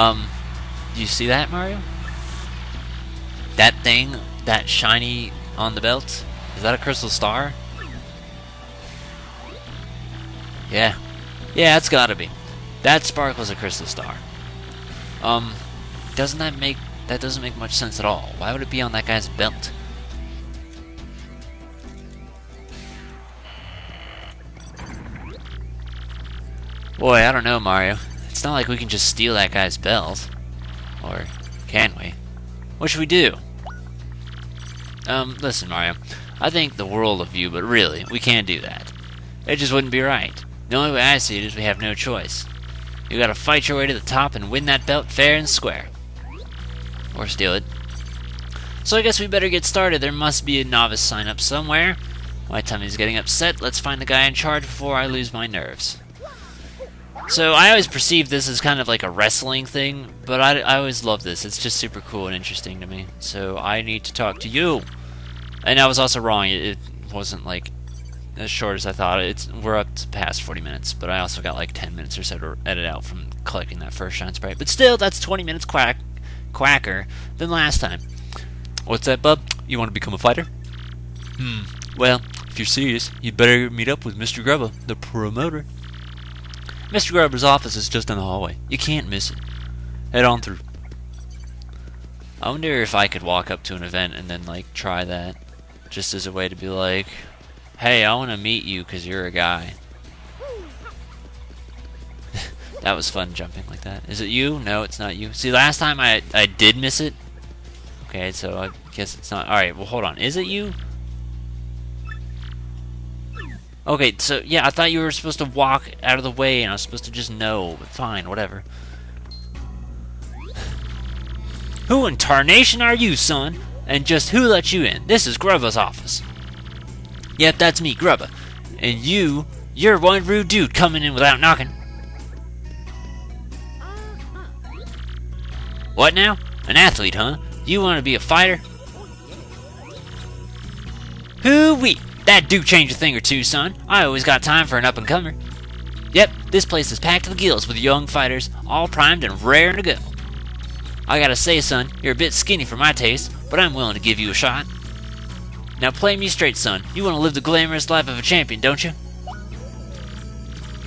Do you see that, Mario? That thing, that shiny on the belt? Is that a crystal star? Yeah. Yeah, it's gotta be. That sparkles a crystal star. Doesn't that doesn't make much sense at all. Why would it be on that guy's belt? Boy, I don't know, Mario. It's not like we can just steal that guy's belt. Or can we? What should we do? Listen, Mario. I think the world of you, but really, we can't do that. It just wouldn't be right. The only way I see it is we have no choice. You gotta fight your way to the top and win that belt fair and square. Or steal it. So I guess we better get started. There must be a novice sign up somewhere. My tummy's getting upset. Let's find the guy in charge before I lose my nerves. So I always perceived this as kind of like a wrestling thing, but I always love this. It's just super cool and interesting to me. So I need to talk to you. And I was also wrong. It wasn't like as short as I thought. We're up to past 40 minutes, but I also got like 10 minutes or so to edit out from collecting that first shine sprite. But still, that's 20 minutes quacker than last time. What's that, bub? You want to become a fighter? Well, if you're serious, you'd better meet up with Mr. Grubba, the promoter. Mr. Grubba's office is just in the hallway. You can't miss it. Head on through. I wonder if I could walk up to an event and then, like, try that. Just as a way to be like, hey, I want to meet you because you're a guy. That was fun jumping like that. Is it you? No, it's not you. See, last time I did miss it. Okay, so I guess it's not. Alright, well, hold on. Is it you? Okay, so, yeah, I thought you were supposed to walk out of the way, and I was supposed to just know. But fine, whatever. Who in tarnation are you, son? And just who let you in? This is Grubba's office. Yep, that's me, Grubba. And you're one rude dude coming in without knocking. What now? An athlete, huh? You want to be a fighter? Hoo-wee! That do change a thing or two, son. I always got time for an up-and-comer. Yep, this place is packed to the gills with young fighters, all primed and raring to go. I gotta say, son, you're a bit skinny for my taste, but I'm willing to give you a shot. Now play me straight, son. You want to live the glamorous life of a champion, don't you?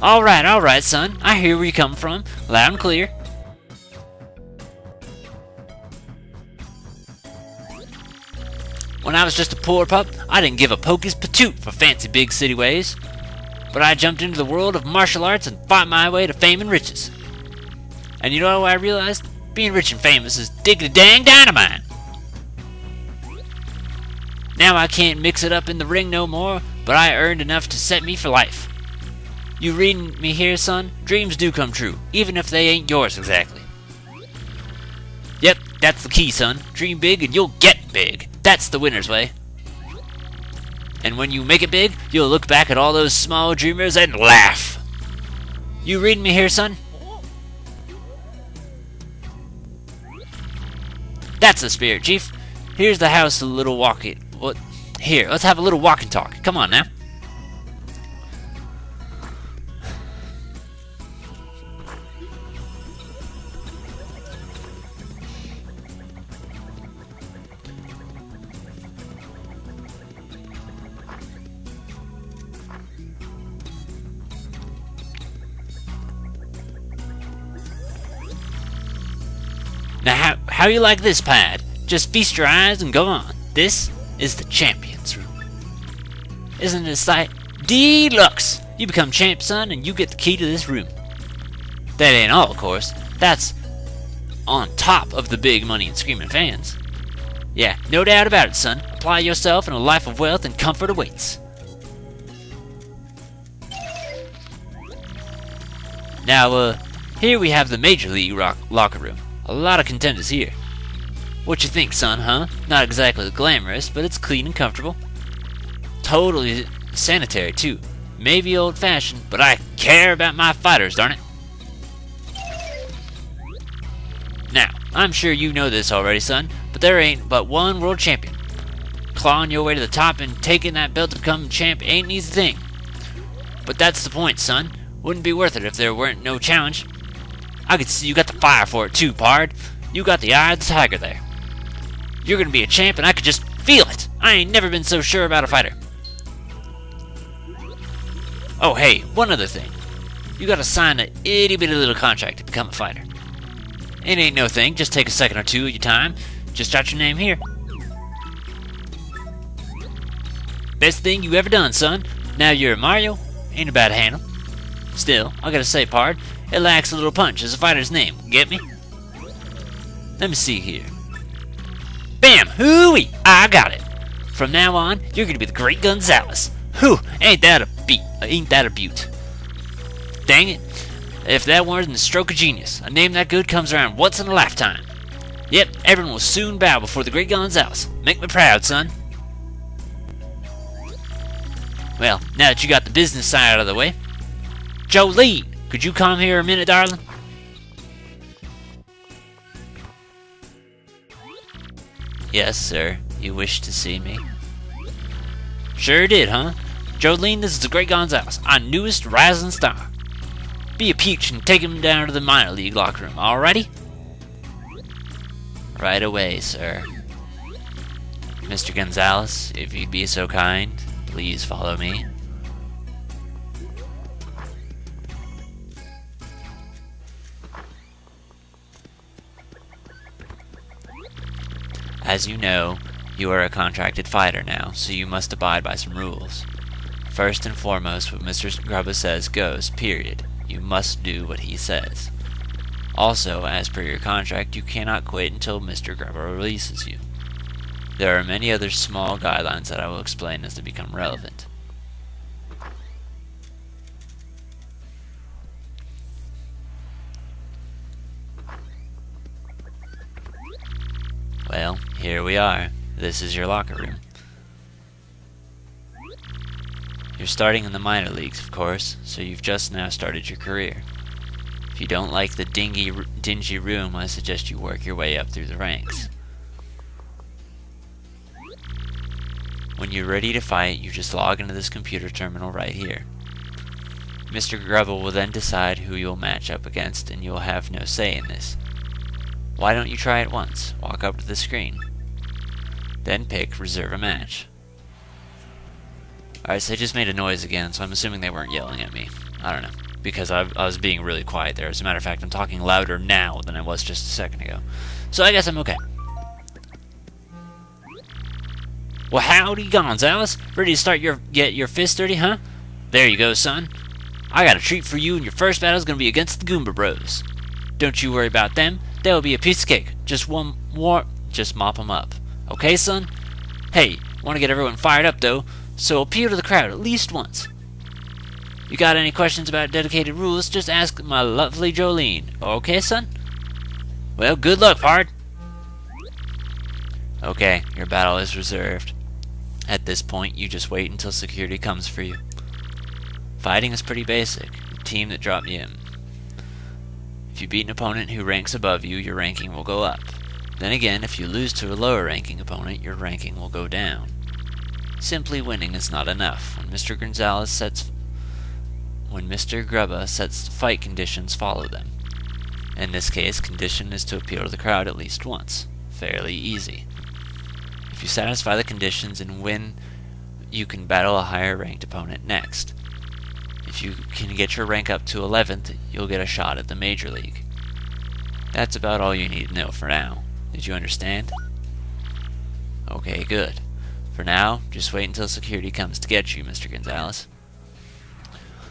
Alright, son. I hear where you come from. Loud and clear. When I was just a poor pup, I didn't give a pocus patoot for fancy big city ways. But I jumped into the world of martial arts and fought my way to fame and riches. And you know what I realized? Being rich and famous is diggity-dang dynamite. Now I can't mix it up in the ring no more, but I earned enough to set me for life. You reading me here, son? Dreams do come true, even if they ain't yours exactly. Yep, that's the key, son. Dream big and you'll get big. That's the winner's way. And when you make it big, you'll look back at all those small dreamers and laugh. You reading me here, son? That's the spirit, Chief. Here's the house, a little walking. What? Here, let's have a little walk and talk. Come on now. Now, how you like this, Pad? Just feast your eyes and go on. This is the champion's room. Isn't it a sight? Deluxe! You become champ, son, and you get the key to this room. That ain't all, of course. That's on top of the big money and screaming fans. Yeah, no doubt about it, son. Apply yourself and a life of wealth and comfort awaits. Now, here we have the Major League locker room. A lot of contenders here. What you think, son, huh? Not exactly glamorous, but it's clean and comfortable. Totally sanitary, too. Maybe old-fashioned, but I care about my fighters, darn it. Now, I'm sure you know this already, son, but there ain't but one world champion. Clawing your way to the top and taking that belt to become champ ain't an easy thing. But that's the point, son. Wouldn't be worth it if there weren't no challenge. I can see you got the fire for it too, pard. You got the eye of the tiger there. You're gonna be a champ, and I could just feel it. I ain't never been so sure about a fighter. Oh, hey, one other thing. You gotta sign an itty-bitty little contract to become a fighter. It ain't no thing, just take a second or two of your time. Just jot your name here. Best thing you ever done, son. Now you're a Mario, ain't a bad handle. Still, I gotta say, pard, it lacks a little punch as a fighter's name, get me? Let me see here. Bam! Hooey! I got it! From now on, you're gonna be the great Gonzalez. Whew! Ain't that a beaut? Dang it! If that weren't a stroke of genius, a name that good comes around once in a lifetime. Yep, everyone will soon bow before the great Gonzalez. Make me proud, son. Well, now that you got the business side out of the way, Jolene, could you come here a minute, darling? Yes, sir. You wish to see me? Sure did, huh? Jolene, this is the great Gonzalez, our newest rising star. Be a peach and take him down to the minor league locker room, alrighty? Right away, sir. Mr. Gonzalez, if you'd be so kind, please follow me. As you know, you are a contracted fighter now, so you must abide by some rules. First and foremost, what Mr. Grubba says goes, period. You must do what he says. Also, as per your contract, you cannot quit until Mr. Grubba releases you. There are many other small guidelines that I will explain as they become relevant. Well, here we are. This is your locker room. You're starting in the minor leagues, of course, so you've just now started your career. If you don't like the dingy room, I suggest you work your way up through the ranks. When you're ready to fight, you just log into this computer terminal right here. Mr. Grubba will then decide who you'll match up against, and you'll have no say in this. Why don't you try it once? Walk up to the screen. Then pick Reserve a Match. Alright, so they just made a noise again, so I'm assuming they weren't yelling at me. I don't know, because I was being really quiet there. As a matter of fact, I'm talking louder now than I was just a second ago. So I guess I'm okay. Well, howdy, Gonzalez. Ready to start get your fist dirty, huh? There you go, son. I got a treat for you, and your first battle's gonna be against the Goomba Bros. Don't you worry about them. They'll be a piece of cake. Just mop them up. Okay, son? Hey, want to get everyone fired up, though, so appeal to the crowd at least once. You got any questions about dedicated rules, just ask my lovely Jolene. Okay, son? Well, good luck, pard. Okay, your battle is reserved. At this point, you just wait until security comes for you. Fighting is pretty basic. The team that dropped you in. If you beat an opponent who ranks above you, your ranking will go up. Then again, if you lose to a lower ranking opponent, your ranking will go down. Simply winning is not enough. When Mr. Grubba sets fight conditions, follow them. In this case, condition is to appeal to the crowd at least once. Fairly easy. If you satisfy the conditions and win, you can battle a higher ranked opponent next. If you can get your rank up to 11th, you'll get a shot at the Major League. That's about all you need to know for now. Did you understand? Okay, good. For now, just wait until security comes to get you, Mr. Gonzalez.